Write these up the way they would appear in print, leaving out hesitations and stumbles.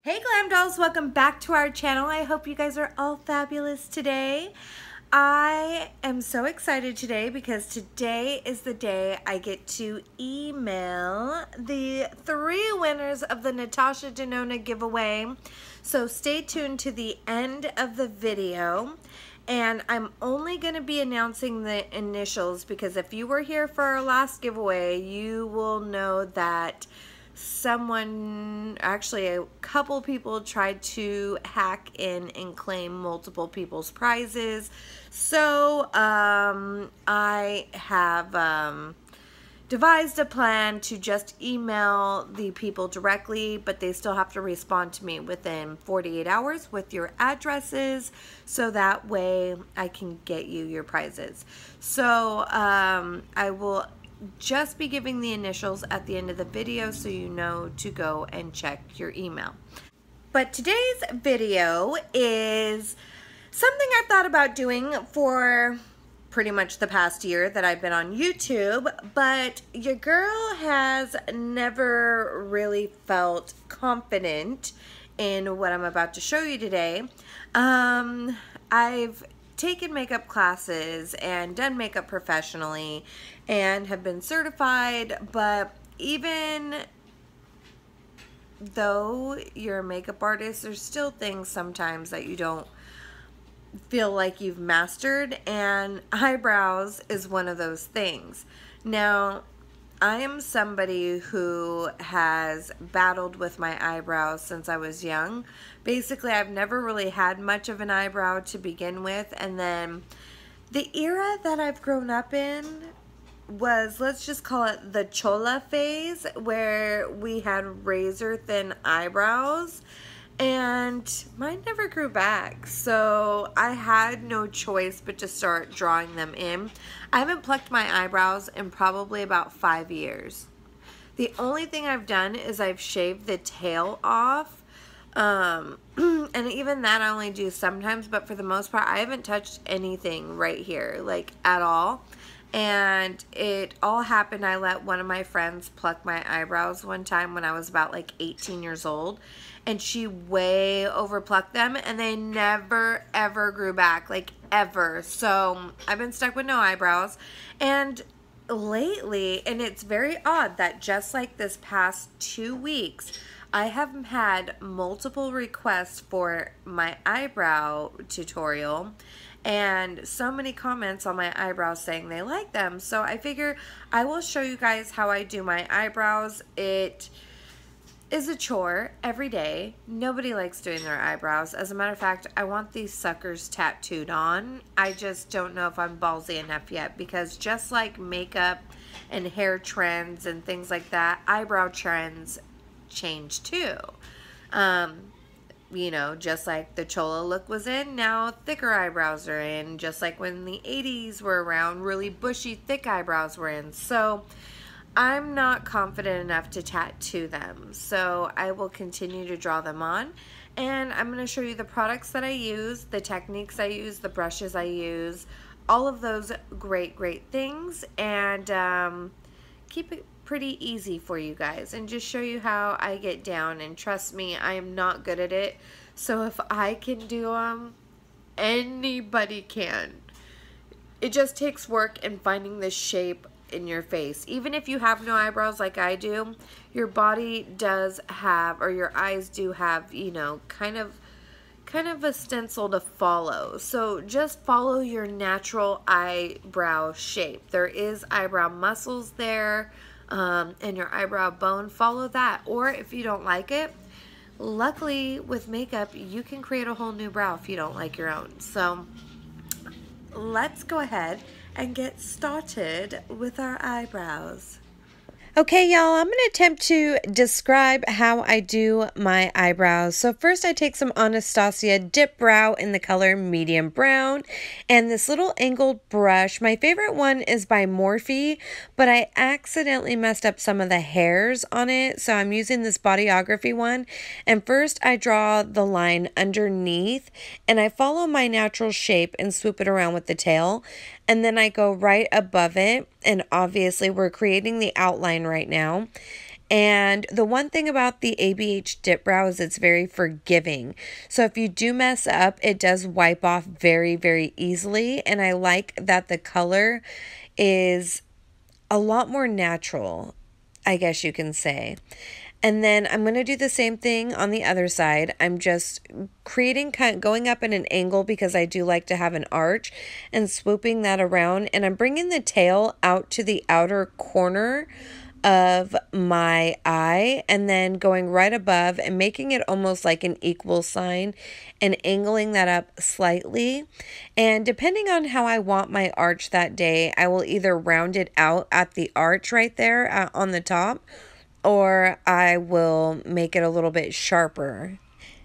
Hey Glam Dolls, welcome back to our channel. I hope you guys are all fabulous today. I am so excited today because today is the day I get to email the 3 winners of the Natasha Denona giveaway. So stay tuned to the end of the video. And I'm only going to be announcing the initials because if you were here for our last giveaway, you will know that actually a couple people tried to hack in and claim multiple people's prizes. So I have devised a plan to just email the people directly, but they still have to respond to me within 48 hours with your addresses, so that way I can get you your prizes. So I will just be giving the initials at the end of the video so you know to go and check your email. But today's video is something I've thought about doing for pretty much the past year that I've been on YouTube, but your girl has never really felt confident in what I'm about to show you today. I've taken makeup classes and done makeup professionally and have been certified, but even though you're a makeup artist, there's still things sometimes that you don't feel like you've mastered, and eyebrows is one of those things. Now, I am somebody who has battled with my eyebrows since I was young. Basically, I've never really had much of an eyebrow to begin with, and then the era that I've grown up in was, let's just call it the chola phase, where we had razor thin eyebrows, and mine never grew back, so I had no choice but to start drawing them in. I haven't plucked my eyebrows in probably about 5 years. The only thing I've done is I've shaved the tail off, and even that I only do sometimes, but for the most part I haven't touched anything right here, like at all. And it all happened, I let one of my friends pluck my eyebrows one time when I was about like 18 years old, and she way overplucked them and they never ever grew back, like ever. So I've been stuck with no eyebrows. And lately, and it's very odd that just like this past 2 weeks, I have had multiple requests for my eyebrow tutorial and so many comments on my eyebrows saying they like them. So I figure I will show you guys how I do my eyebrows. It is a chore every day. Nobody likes doing their eyebrows. As a matter of fact, I want these suckers tattooed on. I just don't know if I'm ballsy enough yet, because just like makeup and hair trends and things like that, eyebrow trends change too. You know, just like the chola look was in, now thicker eyebrows are in. Just like when the 80s were around, really bushy, thick eyebrows were in. So I'm not confident enough to tattoo them. So I will continue to draw them on. And I'm going to show you the products that I use, the techniques I use, the brushes I use, all of those great things. And keep it pretty easy for you guys and just show you how I get down. And trust me, I am not good at it, so if I can do them, anybody can. It just takes work in finding the shape in your face. Even if you have no eyebrows like I do, your body does have, or your eyes do have, you know, kind of a stencil to follow. So just follow your natural eyebrow shape. There is eyebrow muscles there, and your eyebrow bone, follow that. Or if you don't like it, luckily with makeup you can create a whole new brow if you don't like your own. So let's go ahead and get started with our eyebrows. Okay, y'all, I'm going to attempt to describe how I do my eyebrows. So first I take some Anastasia Dip Brow in the color medium brown, and this little angled brush. My favorite one is by Morphe, but I accidentally messed up some of the hairs on it, so I'm using this Bodyography one. And first I draw the line underneath, and I follow my natural shape and swoop it around with the tail. And then I go right above it, and obviously we're creating the outline right now. And the one thing about the ABH dip brow is it's very forgiving. So if you do mess up, it does wipe off very, very easily. And I like that the color is a lot more natural, I guess you can say. And then I'm going to do the same thing on the other side. I'm just going up at an angle because I do like to have an arch, and swooping that around. And I'm bringing the tail out to the outer corner of my eye, and then going right above and making it almost like an equal sign and angling that up slightly. And depending on how I want my arch that day, I will either round it out at the arch right there on the top, or I will make it a little bit sharper.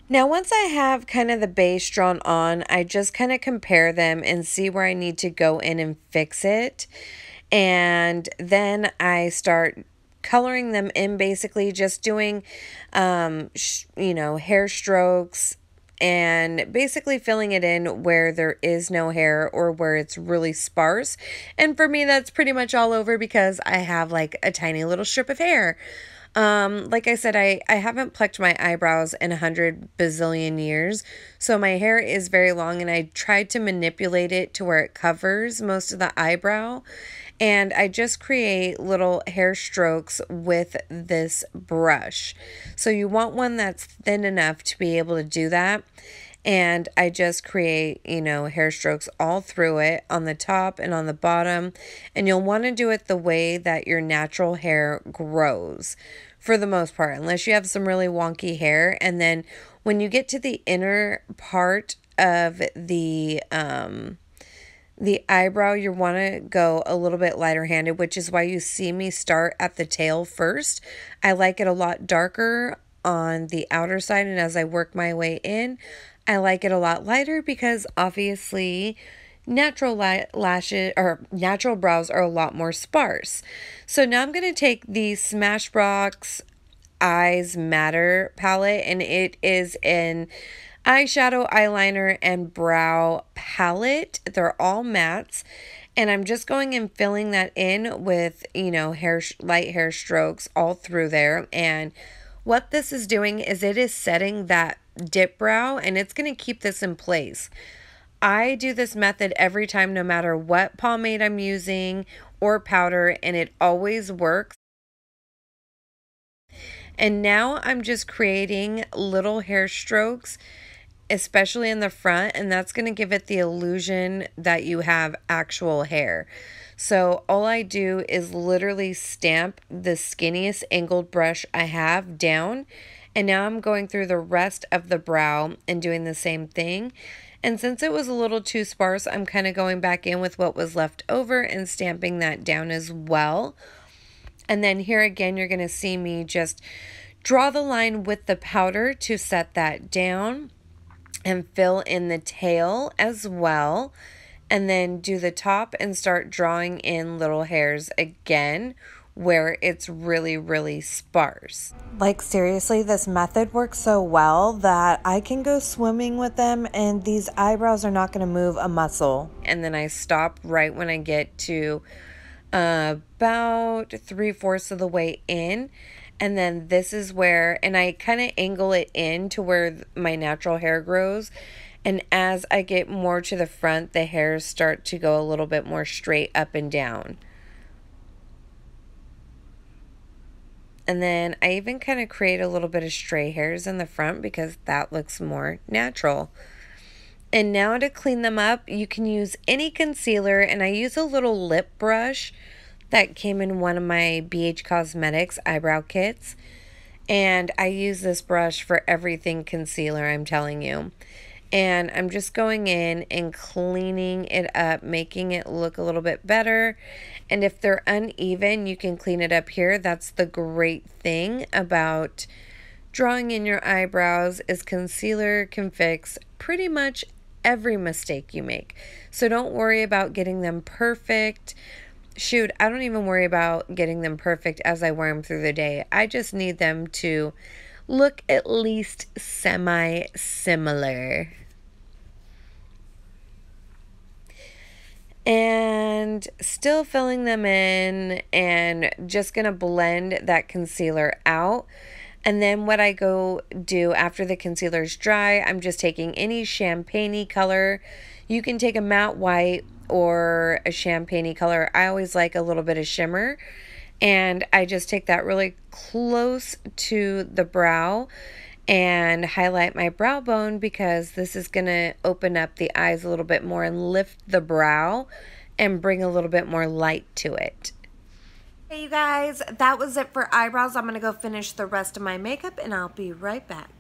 Now, once I have kind of the base drawn on, I just kind of compare them and see where I need to go in and fix it. And then I start coloring them in, basically just doing, hair strokes, and basically filling it in where there is no hair or where it's really sparse. And for me, that's pretty much all over because I have like a tiny little strip of hair. Like I said, I haven't plucked my eyebrows in 100 bazillion years, so my hair is very long, and I tried to manipulate it to where it covers most of the eyebrow. And I just create little hair strokes with this brush. So you want one that's thin enough to be able to do that. And I just create, hair strokes all through it, on the top and on the bottom. And you'll want to do it the way that your natural hair grows for the most part, unless you have some really wonky hair. And then when you get to the inner part of the eyebrow, you want to go a little bit lighter handed, which is why you see me start at the tail first. I like it a lot darker on the outer side, and as I work my way in, I like it a lot lighter because obviously natural lashes or natural brows are a lot more sparse. So now I'm going to take the Smashbox Eyes Matter palette, and it is an eyeshadow, eyeliner, and brow palette. They're all mattes, and I'm just going and filling that in with, light hair strokes all through there. And what this is doing is it is setting that dip brow, and it's going to keep this in place. I do this method every time, no matter what pomade I'm using or powder, and it always works. And now I'm just creating little hair strokes, especially in the front, and that's going to give it the illusion that you have actual hair. So all I do is literally stamp the skinniest angled brush I have down, and now I'm going through the rest of the brow and doing the same thing. And since it was a little too sparse, I'm kind of going back in with what was left over and stamping that down as well. And then here again, you're going to see me just draw the line with the powder to set that down and fill in the tail as well. And then do the top and start drawing in little hairs again where it's really, really sparse. Like seriously, this method works so well that I can go swimming with them and these eyebrows are not going to move a muscle. And then I stop right when I get to about 3/4 of the way in. And then this is where, and I kind of angle it in to where my natural hair grows. And as I get more to the front, the hairs start to go a little bit more straight up and down. And then I even kind of create a little bit of stray hairs in the front because that looks more natural. And now to clean them up, you can use any concealer, and I use a little lip brush that came in one of my BH Cosmetics eyebrow kits. And I use this brush for everything concealer, I'm telling you. And I'm just going in and cleaning it up, making it look a little bit better. And if they're uneven, you can clean it up here. That's the great thing about drawing in your eyebrows, is concealer can fix pretty much every mistake you make. So don't worry about getting them perfect. Shoot, I don't even worry about getting them perfect as I wear them through the day. I just need them to look at least semi-similar. and still filling them in and just going to blend that concealer out. And then what I go do after the concealer is dry, I'm just taking any champagne-y color. You can take a matte white or a champagne-y color. I always like a little bit of shimmer. And I just take that really close to the brow and highlight my brow bone, because this is going to open up the eyes a little bit more and lift the brow and bring a little bit more light to it. Hey you guys, that was it for eyebrows. I'm going to go finish the rest of my makeup and I'll be right back.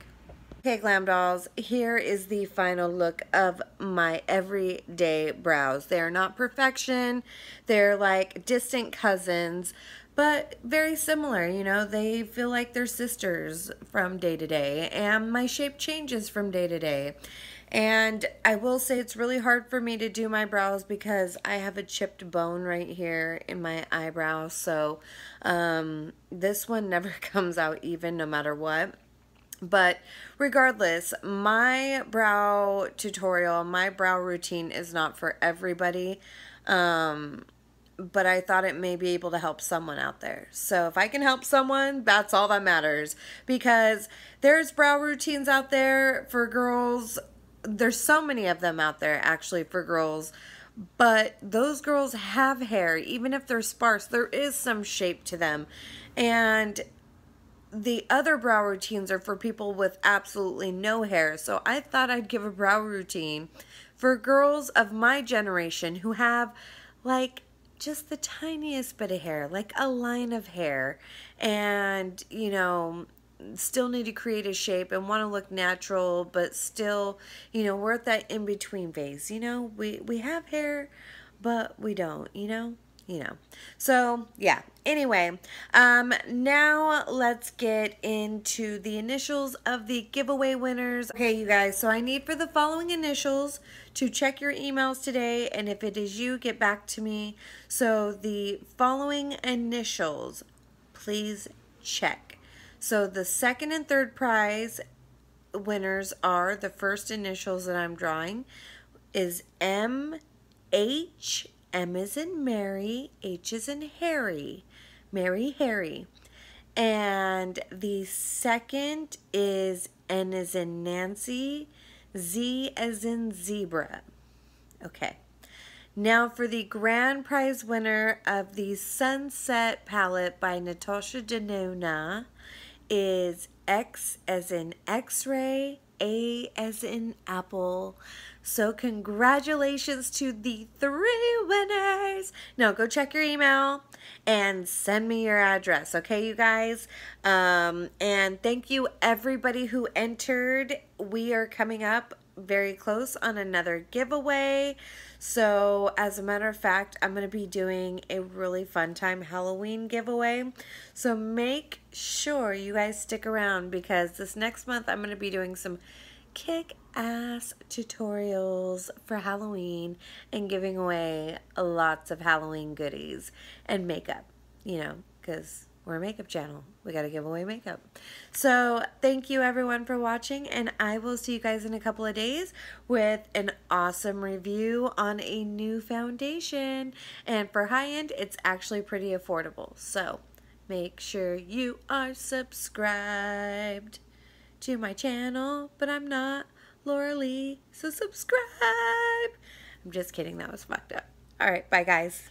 Okay, Glam Dolls, here is the final look of my everyday brows. They're not perfection. They're like distant cousins, but very similar. You know, they feel like they're sisters from day to day, and my shape changes from day to day. And I will say it's really hard for me to do my brows because I have a chipped bone right here in my eyebrow. So this one never comes out even no matter what. But regardless, my brow tutorial, my brow routine is not for everybody. But I thought it may be able to help someone out there. So if I can help someone, that's all that matters. Because there's brow routines out there for girls. There's so many of them out there actually for girls, but those girls have hair. Even if they're sparse, there is some shape to them. And the other brow routines are for people with absolutely no hair. So I thought I'd give a brow routine for girls of my generation who have like just the tiniest bit of hair, like a line of hair, and you know, still need to create a shape and want to look natural, but still, you know, we're at that in-between phase. You know, we have hair, but we don't, you know. So yeah, anyway, now let's get into the initials of the giveaway winners. Okay, you guys, so I need for the following initials to check your emails today, and if it is you, get back to me. So the following initials, please check. So the second and third prize winners are, the first initials that I'm drawing is M-H. M is in Mary, H is in Harry, Mary, Harry. And the second is N as in Nancy, Z as in zebra. Okay. Now for the grand prize winner of the Sunset palette by Natasha Denona is X as in X-ray, A as in apple. So congratulations to the 3 winners. Now go check your email and send me your address, okay, you guys? And thank you everybody who entered. We are coming up very close on another giveaway. So as a matter of fact, I'm going to be doing a really fun time Halloween giveaway. So make sure you guys stick around, because this next month I'm going to be doing some kick-ass tutorials for Halloween and giving away lots of Halloween goodies and makeup, you know, because we're a makeup channel. We got to give away makeup. So thank you everyone for watching, and I will see you guys in a couple of days with an awesome review on a new foundation. And for high-end, it's actually pretty affordable. So make sure you are subscribed to my channel, but I'm not Laura Lee, so subscribe. I'm just kidding, that was fucked up. All right, bye guys.